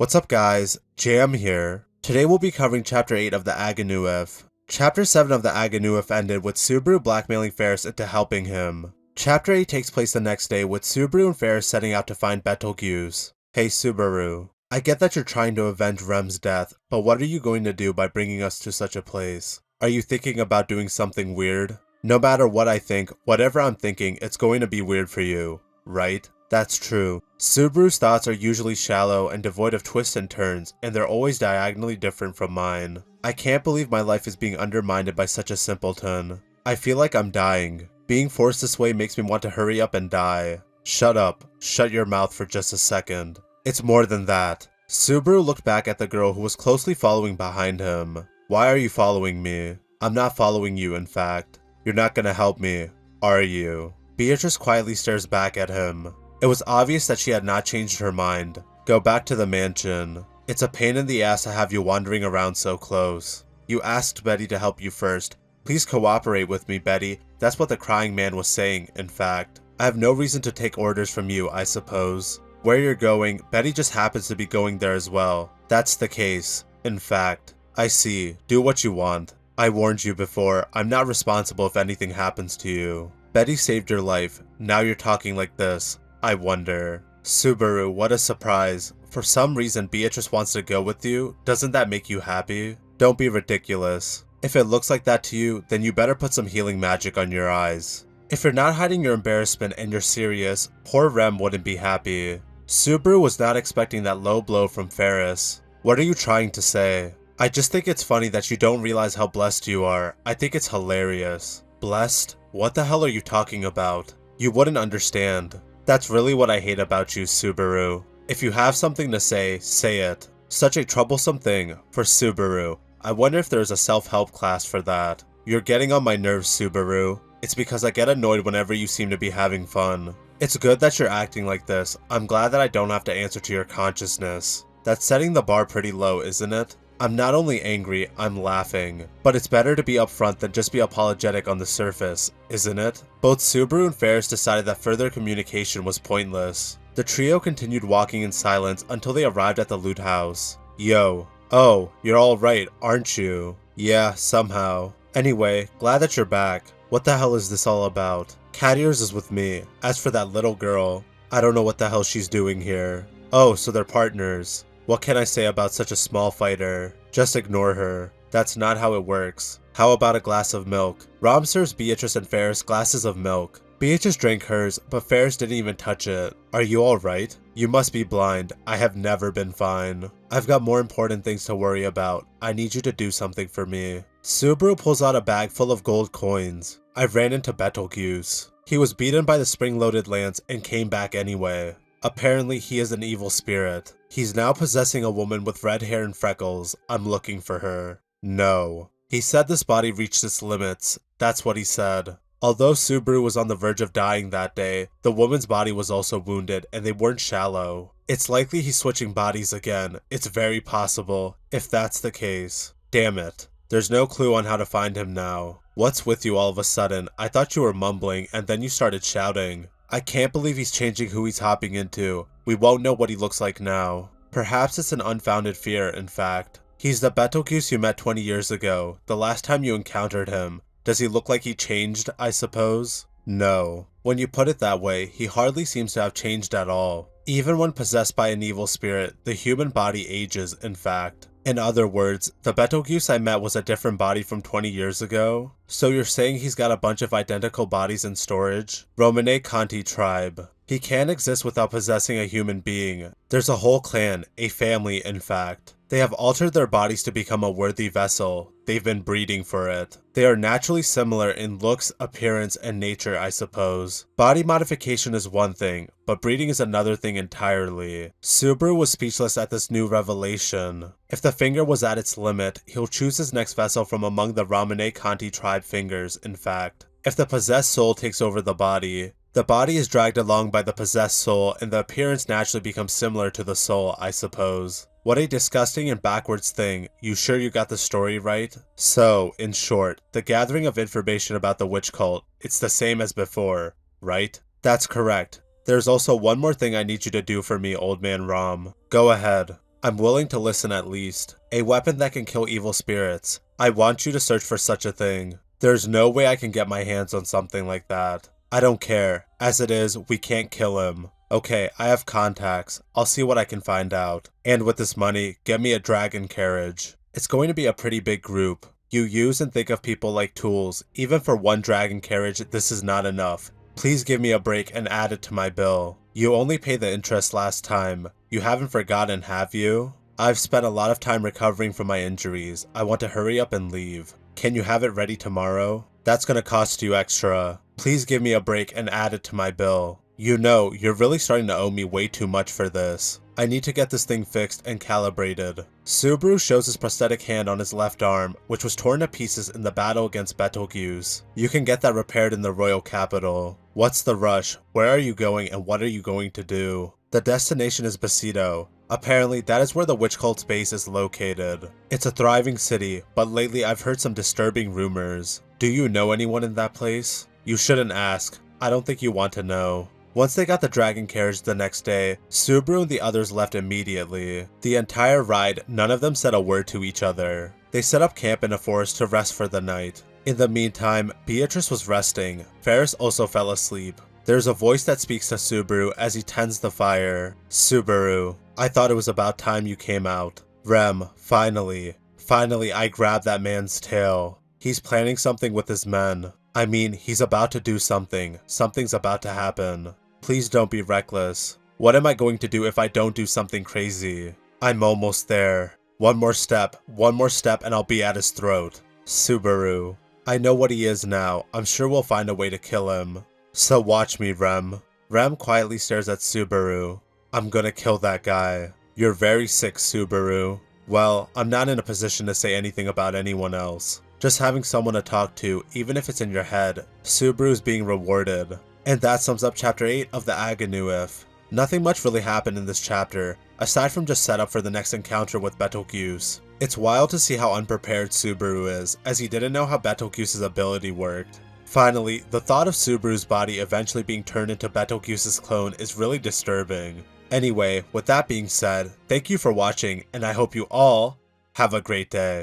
What's up guys, Jam here. Today we'll be covering Chapter 8 of the Aganau If. Chapter 7 of the Aganau If ended with Subaru blackmailing Ferris into helping him. Chapter 8 takes place the next day with Subaru and Ferris setting out to find Betelgeuse. Hey Subaru, I get that you're trying to avenge Rem's death, but what are you going to do by bringing us to such a place? Are you thinking about doing something weird? No matter what I think, whatever I'm thinking, it's going to be weird for you, right? That's true. Subaru's thoughts are usually shallow and devoid of twists and turns, and they're always diagonally different from mine. I can't believe my life is being undermined by such a simpleton. I feel like I'm dying. Being forced this way makes me want to hurry up and die. Shut up. Shut your mouth for just a second. It's more than that. Subaru looked back at the girl who was closely following behind him. Why are you following me? I'm not following you, in fact. You're not gonna help me, are you? Beatrice quietly stares back at him. It was obvious that she had not changed her mind. Go back to the mansion. It's a pain in the ass to have you wandering around so close. You asked Betty to help you first. Please cooperate with me, Betty. That's what the crying man was saying, in fact. I have no reason to take orders from you, I suppose. Where you're going, Betty just happens to be going there as well. That's the case. In fact. I see. Do what you want. I warned you before. I'm not responsible if anything happens to you. Betty saved your life. Now you're talking like this. I wonder. Subaru, what a surprise. For some reason Beatrice wants to go with you. Doesn't that make you happy? Don't be ridiculous. If it looks like that to you, then you better put some healing magic on your eyes. If you're not hiding your embarrassment and you're serious, poor Rem wouldn't be happy. Subaru was not expecting that low blow from Ferris. What are you trying to say? I just think it's funny that you don't realize how blessed you are. I think it's hilarious. Blessed? What the hell are you talking about? You wouldn't understand. That's really what I hate about you, Subaru. If you have something to say it. Such a troublesome thing for Subaru. I wonder if there's a self-help class for that. You're getting on my nerves, Subaru. It's because I get annoyed whenever you seem to be having fun. It's good that you're acting like this. I'm glad that I don't have to answer to your consciousness. That's setting the bar pretty low, isn't it? I'm not only angry, I'm laughing. But it's better to be upfront than just be apologetic on the surface, isn't it? Both Subaru and Ferris decided that further communication was pointless. The trio continued walking in silence until they arrived at the loot house. Yo. Oh, you're alright, aren't you? Yeah, somehow. Anyway, glad that you're back. What the hell is this all about? Cat Ears is with me. As for that little girl, I don't know what the hell she's doing here. Oh, so they're partners. What can I say about such a small fighter? Just ignore her. That's not how it works. How about a glass of milk? Rom serves Beatrice and Ferris glasses of milk. Beatrice drank hers, but Ferris didn't even touch it. Are you alright? You must be blind. I have never been fine. I've got more important things to worry about. I need you to do something for me. Subaru pulls out a bag full of gold coins. I ran into Betelgeuse. He was beaten by the spring-loaded lance and came back anyway. Apparently he is an evil spirit. He's now possessing a woman with red hair and freckles. I'm looking for her. No. He said this body reached its limits. That's what he said. Although Subaru was on the verge of dying that day, the woman's body was also wounded and they weren't shallow. It's likely he's switching bodies again. It's very possible, if that's the case. Damn it. There's no clue on how to find him now. What's with you all of a sudden? I thought you were mumbling and then you started shouting. I can't believe he's changing who he's hopping into. We won't know what he looks like now. Perhaps it's an unfounded fear, in fact. He's the Betelgeuse you met 20 years ago, the last time you encountered him. Does he look like he changed, I suppose? No. When you put it that way, he hardly seems to have changed at all. Even when possessed by an evil spirit, the human body ages, in fact. In other words, the Betelgeuse I met was a different body from 20 years ago? So you're saying he's got a bunch of identical bodies in storage? Romane Conti tribe. He can't exist without possessing a human being. There's a whole clan, a family in fact. They have altered their bodies to become a worthy vessel. They've been breeding for it. They are naturally similar in looks, appearance, and nature, I suppose. Body modification is one thing, but breeding is another thing entirely. Subaru was speechless at this new revelation. If the finger was at its limit, he'll choose his next vessel from among the Romane Conti tribe fingers, in fact. If the possessed soul takes over the body is dragged along by the possessed soul and the appearance naturally becomes similar to the soul, I suppose. What a disgusting and backwards thing. You sure you got the story right? So, in short, the gathering of information about the witch cult, it's the same as before, right? That's correct. There's also one more thing I need you to do for me, old man Rom. Go ahead. I'm willing to listen at least. A weapon that can kill evil spirits. I want you to search for such a thing. There's no way I can get my hands on something like that. I don't care. As it is, we can't kill him. Okay, I have contacts. I'll see what I can find out. And with this money, get me a dragon carriage. It's going to be a pretty big group. You use and think of people like tools. Even for one dragon carriage, this is not enough. Please give me a break and add it to my bill. You only paid the interest last time. You haven't forgotten, have you? I've spent a lot of time recovering from my injuries. I want to hurry up and leave. Can you have it ready tomorrow? That's gonna cost you extra. Please give me a break and add it to my bill. You know, you're really starting to owe me way too much for this. I need to get this thing fixed and calibrated. Subaru shows his prosthetic hand on his left arm, which was torn to pieces in the battle against Betelgeuse. You can get that repaired in the royal capital. What's the rush? Where are you going and what are you going to do? The destination is Basido. Apparently, that is where the witch cult's base is located. It's a thriving city, but lately I've heard some disturbing rumors. Do you know anyone in that place? You shouldn't ask. I don't think you want to know. Once they got the dragon carriage the next day, Subaru and the others left immediately. The entire ride, none of them said a word to each other. They set up camp in a forest to rest for the night. In the meantime, Beatrice was resting. Ferris also fell asleep. There's a voice that speaks to Subaru as he tends the fire. Subaru, I thought it was about time you came out. Rem, finally. Finally, I grabbed that man's tail. He's planning something with his men. I mean, he's about to do something. Something's about to happen. Please don't be reckless. What am I going to do if I don't do something crazy? I'm almost there. One more step, and I'll be at his throat. Subaru. I know what he is now. I'm sure we'll find a way to kill him. So watch me, Rem. Rem quietly stares at Subaru. I'm gonna kill that guy. You're very sick, Subaru. Well, I'm not in a position to say anything about anyone else. Just having someone to talk to, even if it's in your head. Subaru's being rewarded. And that sums up Chapter 8 of the Aganau If. Nothing much really happened in this chapter, aside from just setup for the next encounter with Betelgeuse. It's wild to see how unprepared Subaru is, as he didn't know how Betelgeuse's ability worked. Finally, the thought of Subaru's body eventually being turned into Betelgeuse's clone is really disturbing. Anyway, with that being said, thank you for watching, and I hope you all have a great day.